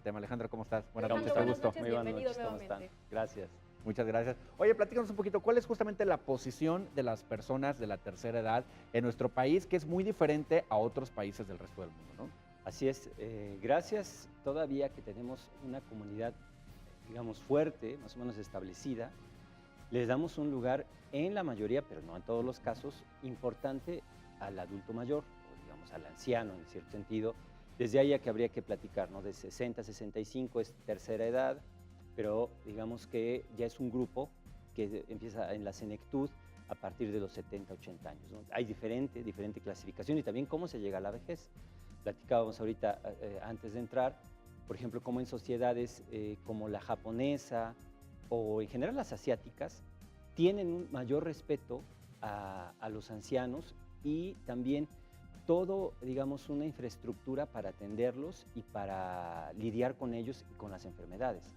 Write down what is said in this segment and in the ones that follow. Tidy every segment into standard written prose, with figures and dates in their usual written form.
tema. Alejandro, ¿cómo estás? Buenas Alejandro, noches, qué buenas gusto. noches, Muy buenas bienvenido noches, ¿cómo están? nuevamente. Gracias. Muchas gracias. Oye, platícanos un poquito, ¿cuál es justamente la posición de las personas de la tercera edad en nuestro país, que es muy diferente a otros países del resto del mundo, ¿no? Así es, gracias todavía que tenemos una comunidad, digamos, fuerte, más o menos establecida, les damos un lugar en la mayoría, pero no en todos los casos, importante al adulto mayor, o digamos al anciano en cierto sentido. Desde ahí ya que habría que platicar, ¿no? De 60 a 65 es tercera edad, pero digamos que ya es un grupo que empieza en la senectud a partir de los 70, 80 años, ¿no? Hay diferente clasificación y también cómo se llega a la vejez. Platicábamos ahorita antes de entrar, por ejemplo, cómo en sociedades como la japonesa o en general las asiáticas tienen un mayor respeto a los ancianos y también todo, digamos, una infraestructura para atenderlos y para lidiar con ellos y con las enfermedades.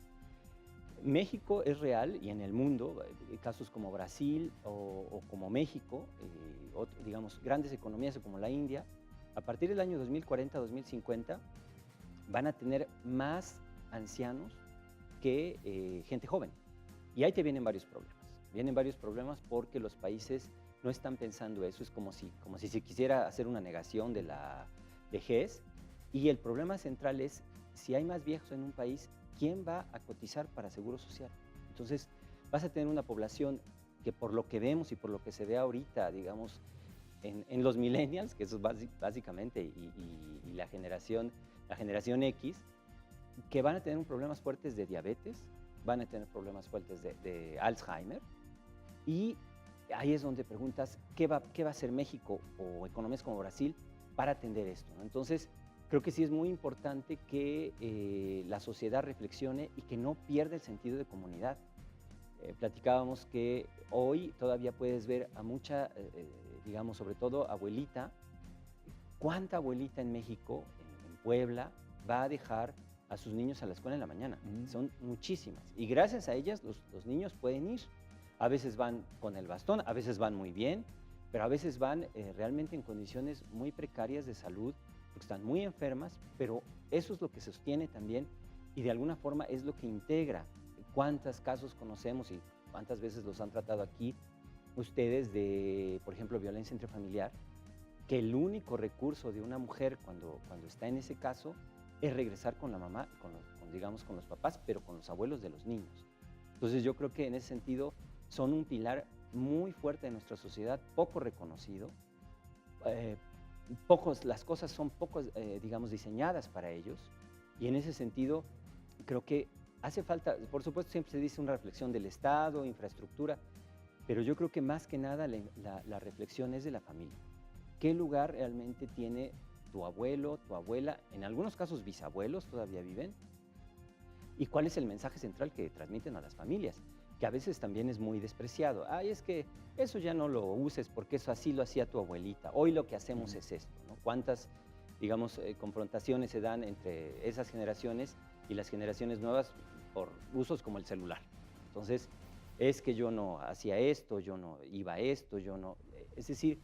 México es real y en el mundo, casos como Brasil o como México, digamos, grandes economías como la India, a partir del año 2040-2050 van a tener más ancianos que gente joven. Y ahí te vienen varios problemas. Vienen varios problemas porque los países no están pensando eso. Es como si se quisiera hacer una negación de la vejez. Y el problema central es, si hay más viejos en un país, ¿quién va a cotizar para Seguro Social? Entonces, vas a tener una población que por lo que vemos y por lo que se ve ahorita, digamos, en los millennials, que eso es básicamente, y la generación X, que van a tener problemas fuertes de diabetes, van a tener problemas fuertes de Alzheimer, y ahí es donde preguntas, ¿qué va a hacer México o economías como Brasil para atender esto, ¿no? Entonces, creo que sí es muy importante que la sociedad reflexione y que no pierda el sentido de comunidad. Platicábamos que hoy todavía puedes ver a mucha, digamos, sobre todo abuelita. ¿Cuánta abuelita en México, en Puebla, va a dejar a sus niños a la escuela en la mañana? Son muchísimas. Y gracias a ellas los niños pueden ir. A veces van con el bastón, a veces van muy bien, pero a veces van realmente en condiciones muy precarias de salud, porque están muy enfermas, pero eso es lo que sostiene también y de alguna forma es lo que integra. ¿Cuántos casos conocemos y cuántas veces los han tratado aquí ustedes de, por ejemplo, violencia intrafamiliar? Que el único recurso de una mujer cuando está en ese caso es regresar con la mamá, digamos, con los papás, pero con los abuelos de los niños. Entonces yo creo que en ese sentido son un pilar muy fuerte de nuestra sociedad, poco reconocido. Las cosas son poco, digamos, diseñadas para ellos y en ese sentido creo que hace falta, por supuesto siempre se dice una reflexión del Estado, infraestructura, pero yo creo que más que nada la reflexión es de la familia. ¿Qué lugar realmente tiene tu abuelo, tu abuela, en algunos casos bisabuelos todavía viven? ¿Y cuál es el mensaje central que transmiten a las familias? Que a veces también es muy despreciado. Ay, es que eso ya no lo uses porque eso así lo hacía tu abuelita. Hoy lo que hacemos es esto, ¿no? ¿Cuántas, digamos, confrontaciones se dan entre esas generaciones y las generaciones nuevas por usos como el celular? Entonces, es que yo no hacía esto, yo no iba a esto, yo no... Es decir,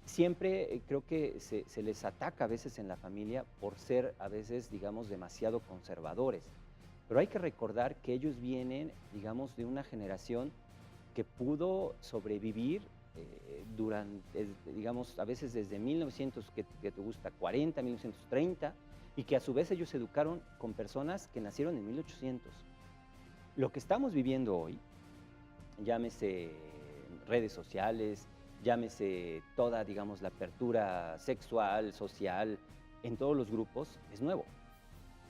siempre creo que se les ataca a veces en la familia por ser a veces, digamos, demasiado conservadores. Pero hay que recordar que ellos vienen, digamos, de una generación que pudo sobrevivir durante, digamos, a veces desde 1900, que te gusta, 40, 1930, y que a su vez ellos se educaron con personas que nacieron en 1800. Lo que estamos viviendo hoy, llámese redes sociales, llámese toda, digamos, la apertura sexual, social, en todos los grupos, es nuevo.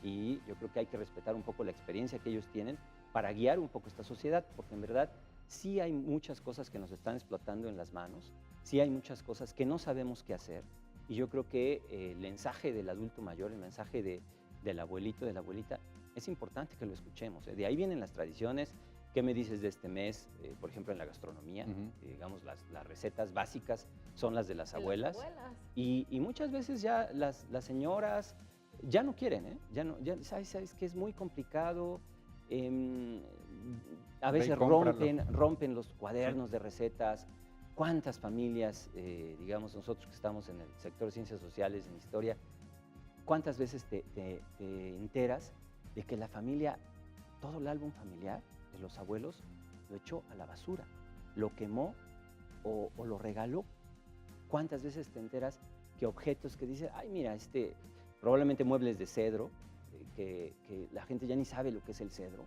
Y yo creo que hay que respetar un poco la experiencia que ellos tienen para guiar un poco esta sociedad, porque en verdad sí hay muchas cosas que nos están explotando en las manos, sí hay muchas cosas que no sabemos qué hacer, y yo creo que el mensaje del adulto mayor, el mensaje del abuelito, de la abuelita, es importante que lo escuchemos. De ahí vienen las tradiciones. ¿Qué me dices de este mes? Por ejemplo, en la gastronomía, digamos, las recetas básicas son las de las abuelas. Y muchas veces ya las señoras ya no quieren, ¿eh? Ya sabes que es muy complicado. A veces rompen los cuadernos de recetas. ¿Cuántas familias, digamos, nosotros que estamos en el sector de ciencias sociales, en historia, cuántas veces te enteras de que la familia, todo el álbum familiar de los abuelos, lo echó a la basura, lo quemó o lo regaló. ¿Cuántas veces te enteras que objetos que dices, ay, mira, probablemente muebles de cedro, que la gente ya ni sabe lo que es el cedro?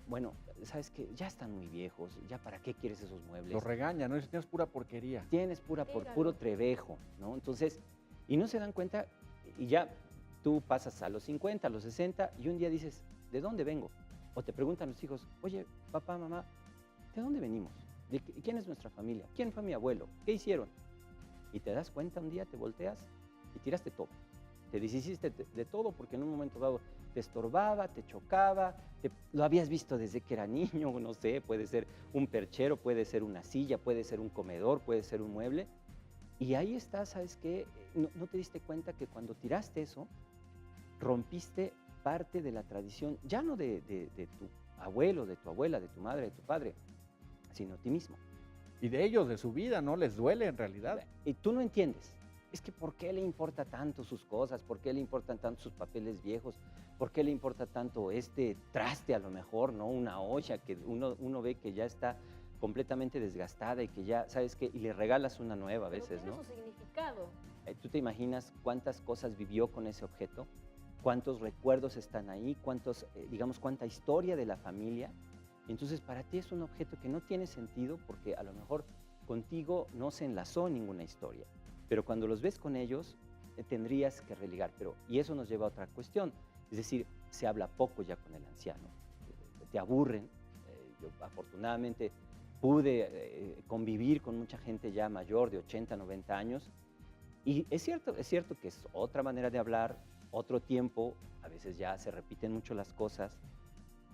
Bueno, sabes que ya están muy viejos, ya para qué quieres esos muebles. Los regañan, ¿no? Dicen, tienes pura porquería. Tienes puro trevejo, ¿no? Entonces, y no se dan cuenta, y ya tú pasas a los 50, a los 60, y un día dices, ¿de dónde vengo? O te preguntan los hijos, oye, papá, mamá, ¿de dónde venimos? ¿Quién es nuestra familia? ¿Quién fue mi abuelo? ¿Qué hicieron? Y te das cuenta un día, te volteas y tiraste todo. Te deshiciste de todo porque en un momento dado te estorbaba, te chocaba, lo habías visto desde que era niño, no sé, puede ser un perchero, puede ser una silla, puede ser un comedor, puede ser un mueble. Y ahí está, ¿sabes qué? No te diste cuenta que cuando tiraste eso, rompiste parte de la tradición, ya no de tu abuelo, de tu abuela, de tu madre, de tu padre, sino ti mismo. Y de ellos, de su vida, ¿no? Les duele en realidad. Y tú no entiendes. Es que ¿por qué le importa tanto sus cosas? ¿Por qué le importan tanto sus papeles viejos? ¿Por qué le importa tanto este traste a lo mejor, ¿no? Una olla que uno ve que ya está completamente desgastada y que ya, ¿sabes qué? Y le regalas una nueva a veces, tiene ¿no? su significado. ¿Tú te imaginas cuántas cosas vivió con ese objeto? ¿Cuántos recuerdos están ahí? Digamos, cuánta historia de la familia? Entonces, para ti es un objeto que no tiene sentido porque a lo mejor contigo no se enlazó ninguna historia. Pero cuando los ves con ellos, tendrías que religar. Y eso nos lleva a otra cuestión. Es decir, se habla poco ya con el anciano. Te aburren. Yo afortunadamente pude convivir con mucha gente ya mayor de 80, 90 años. Y es cierto que es otra manera de hablar, otro tiempo. A veces ya se repiten mucho las cosas.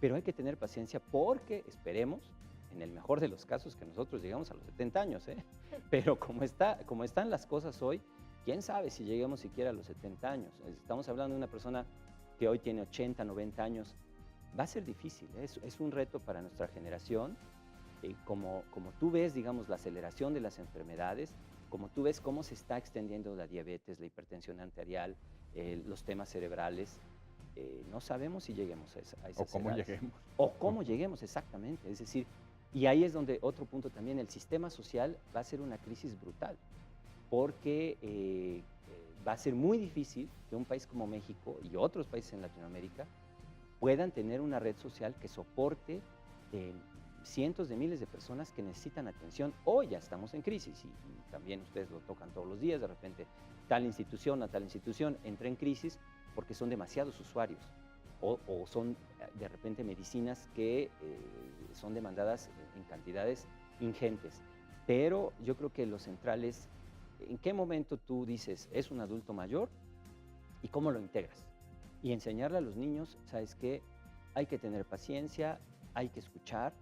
Pero hay que tener paciencia porque esperemos, en el mejor de los casos, que nosotros llegamos a los 70 años, ¿eh? Pero como están las cosas hoy, quién sabe si lleguemos siquiera a los 70 años. Estamos hablando de una persona que hoy tiene 80, 90 años. Va a ser difícil, ¿eh? Es un reto para nuestra generación. Como tú ves, digamos, la aceleración de las enfermedades, como tú ves cómo se está extendiendo la diabetes, la hipertensión arterial, los temas cerebrales, no sabemos si lleguemos a esas O cómo edades. lleguemos. O cómo lleguemos, exactamente. Es decir, y ahí es donde otro punto también, el sistema social va a ser una crisis brutal, porque va a ser muy difícil que un país como México y otros países en Latinoamérica puedan tener una red social que soporte cientos de miles de personas que necesitan atención. Hoy ya estamos en crisis y también ustedes lo tocan todos los días, de repente tal institución a tal institución entra en crisis porque son demasiados usuarios o son de repente medicinas que son demandadas en cantidades ingentes. Pero yo creo que lo central es en qué momento tú dices es un adulto mayor y cómo lo integras. Y enseñarle a los niños, ¿sabes qué? Hay que tener paciencia, hay que escuchar,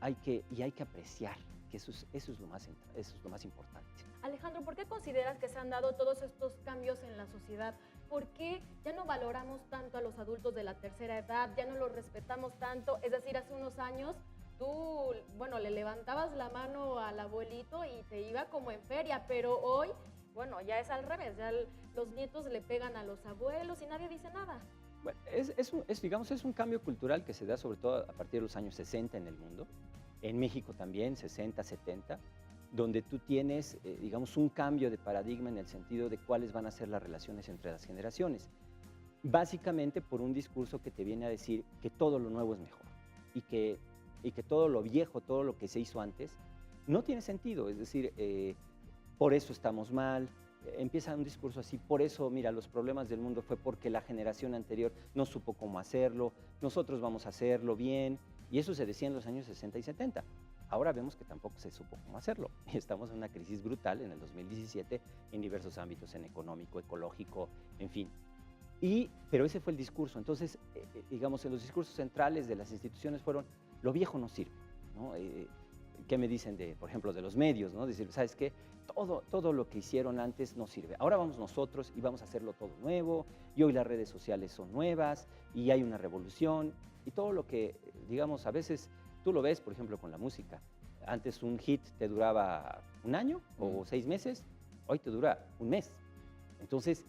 hay que apreciar, que eso es lo más importante. Alejandro, ¿por qué consideras que se han dado todos estos cambios en la sociedad? ¿Por qué ya no valoramos tanto a los adultos de la tercera edad? ¿Ya no los respetamos tanto? Es decir, hace unos años tú, bueno, le levantabas la mano al abuelito y te iba como en feria, pero hoy, bueno, ya es al revés, ya los nietos le pegan a los abuelos y nadie dice nada. Bueno, digamos, es un cambio cultural que se da sobre todo a partir de los años 60 en el mundo, en México también, 60, 70, donde tú tienes, digamos, un cambio de paradigma en el sentido de cuáles van a ser las relaciones entre las generaciones. Básicamente por un discurso que te viene a decir que todo lo nuevo es mejor y que todo lo viejo, todo lo que se hizo antes, no tiene sentido. Es decir, por eso estamos mal. Empieza un discurso así, por eso, mira, los problemas del mundo fue porque la generación anterior no supo cómo hacerlo, nosotros vamos a hacerlo bien, y eso se decía en los años 60 y 70. Ahora vemos que tampoco se supo cómo hacerlo, y estamos en una crisis brutal en el 2017 en diversos ámbitos, en económico, ecológico, en fin. Pero ese fue el discurso. Entonces, digamos, en los discursos centrales de las instituciones fueron, lo viejo no sirve, ¿no? ¿Qué me dicen, por ejemplo, de los medios, ¿no? Decir, ¿sabes qué? Todo lo que hicieron antes no sirve. Ahora vamos nosotros y vamos a hacerlo todo nuevo, y hoy las redes sociales son nuevas, y hay una revolución, y todo lo que, digamos, a veces tú lo ves, por ejemplo, con la música. Antes un hit te duraba un año o 6 meses, hoy te dura un mes. Entonces,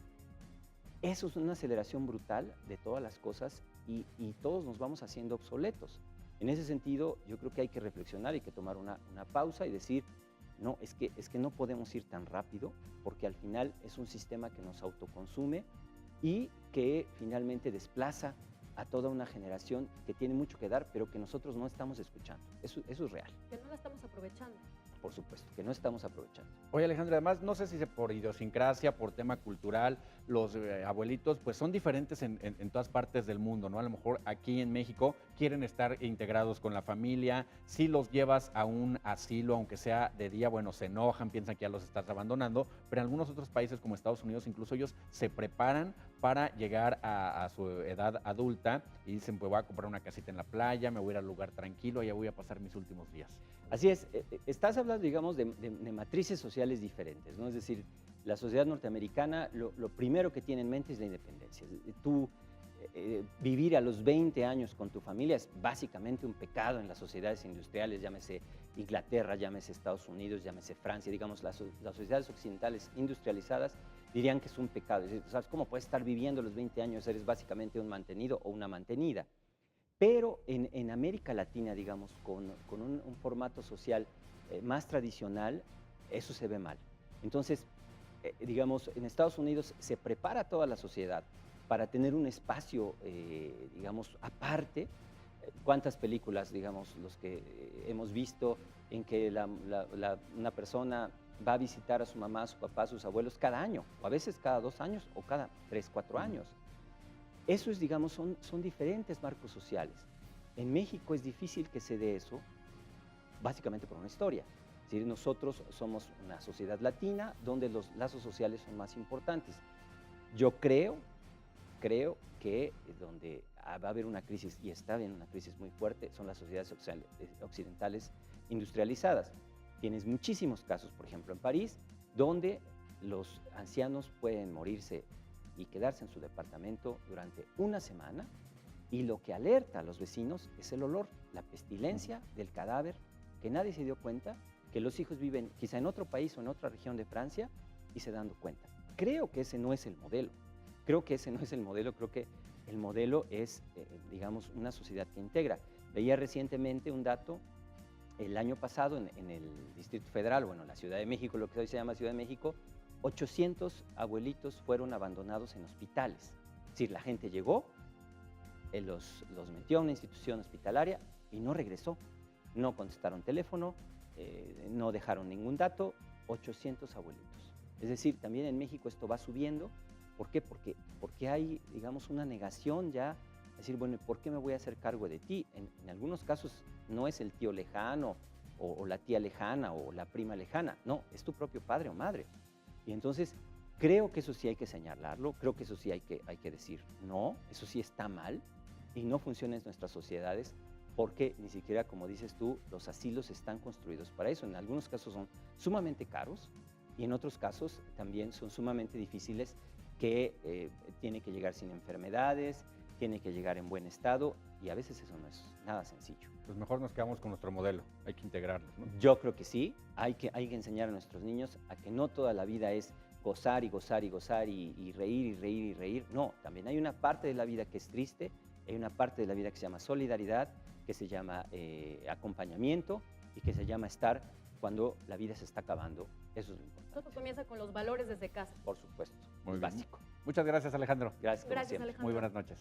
Eso es una aceleración brutal de todas las cosas y todos nos vamos haciendo obsoletos. En ese sentido, yo creo que hay que reflexionar, hay que tomar una pausa y decir, no, es que no podemos ir tan rápido porque al final es un sistema que nos autoconsume y que finalmente desplaza a toda una generación que tiene mucho que dar, pero que nosotros no estamos escuchando. Eso es real. Que no la estamos aprovechando. Por supuesto, que no estamos aprovechando. Oye, Alejandra, además, no sé si por idiosincrasia, por tema cultural, los abuelitos pues son diferentes en todas partes del mundo, ¿no? A lo mejor aquí en México quieren estar integrados con la familia, si los llevas a un asilo, aunque sea de día, bueno, se enojan, piensan que ya los estás abandonando, pero en algunos otros países como Estados Unidos, incluso ellos se preparan para llegar a su edad adulta y dicen, pues voy a comprar una casita en la playa, me voy a ir al lugar tranquilo, allá voy a pasar mis últimos días. Así es, estás hablando, digamos, de matrices sociales diferentes, ¿no? Es decir, la sociedad norteamericana lo primero que tiene en mente es la independencia. Tú vivir a los 20 años con tu familia es básicamente un pecado en las sociedades industriales, llámese Inglaterra, llámese Estados Unidos, llámese Francia, digamos, las sociedades occidentales industrializadas dirían que es un pecado. Es decir, ¿sabes cómo puedes estar viviendo a los 20 años? Eres básicamente un mantenido o una mantenida. Pero en América Latina, digamos, con un formato social más tradicional, eso se ve mal. Entonces, digamos, en Estados Unidos se prepara toda la sociedad para tener un espacio, digamos, aparte. ¿Cuántas películas, digamos, los que hemos visto en que una persona va a visitar a su mamá, a su papá, a sus abuelos cada año, o a veces cada 2 años, o cada 3, 4 años? Eso es, digamos, son diferentes marcos sociales. En México es difícil que se dé eso, básicamente por una historia. Es decir, nosotros somos una sociedad latina donde los lazos sociales son más importantes. Yo creo que donde va a haber una crisis, y está habiendo una crisis muy fuerte, son las sociedades occidentales industrializadas. Tienes muchísimos casos, por ejemplo, en París, donde los ancianos pueden morirse y quedarse en su departamento durante una semana, y lo que alerta a los vecinos es el olor, la pestilencia del cadáver, que nadie se dio cuenta, que los hijos viven quizá en otro país o en otra región de Francia y se dan cuenta. Creo que ese no es el modelo. Creo que el modelo es, digamos, una sociedad que integra. Veía recientemente un dato, el año pasado en el Distrito Federal, bueno, en la Ciudad de México, lo que hoy se llama Ciudad de México, 800 abuelitos fueron abandonados en hospitales. Es decir, la gente llegó, los metió a una institución hospitalaria y no regresó. No contestaron teléfono, no dejaron ningún dato, 800 abuelitos. Es decir, también en México esto va subiendo. ¿Por qué? Porque hay, digamos, una negación ya, decir, bueno, ¿por qué me voy a hacer cargo de ti? En algunos casos no es el tío lejano o la tía lejana o la prima lejana, no, es tu propio padre o madre. Y entonces creo que eso sí hay que señalarlo, creo que eso sí hay que decir, no, eso sí está mal y no funciona en nuestras sociedades porque ni siquiera, como dices tú, los asilos están construidos para eso. En algunos casos son sumamente caros y en otros casos también son sumamente difíciles, que tiene que llegar sin enfermedades, tiene que llegar en buen estado y a veces eso no es nada sencillo. Pues mejor nos quedamos con nuestro modelo, hay que integrarlos, ¿no? Yo creo que sí, hay que enseñar a nuestros niños a que no toda la vida es gozar y gozar y gozar y reír y reír y reír. No, también hay una parte de la vida que es triste, hay una parte de la vida que se llama solidaridad, que se llama acompañamiento y que se llama estar cuando la vida se está acabando. Eso es lo importante. Todo comienza con los valores desde casa. Por supuesto, Muy bien. básico. Muchas gracias, Alejandro. Gracias, como Gracias, siempre. Alejandro. Muy buenas noches.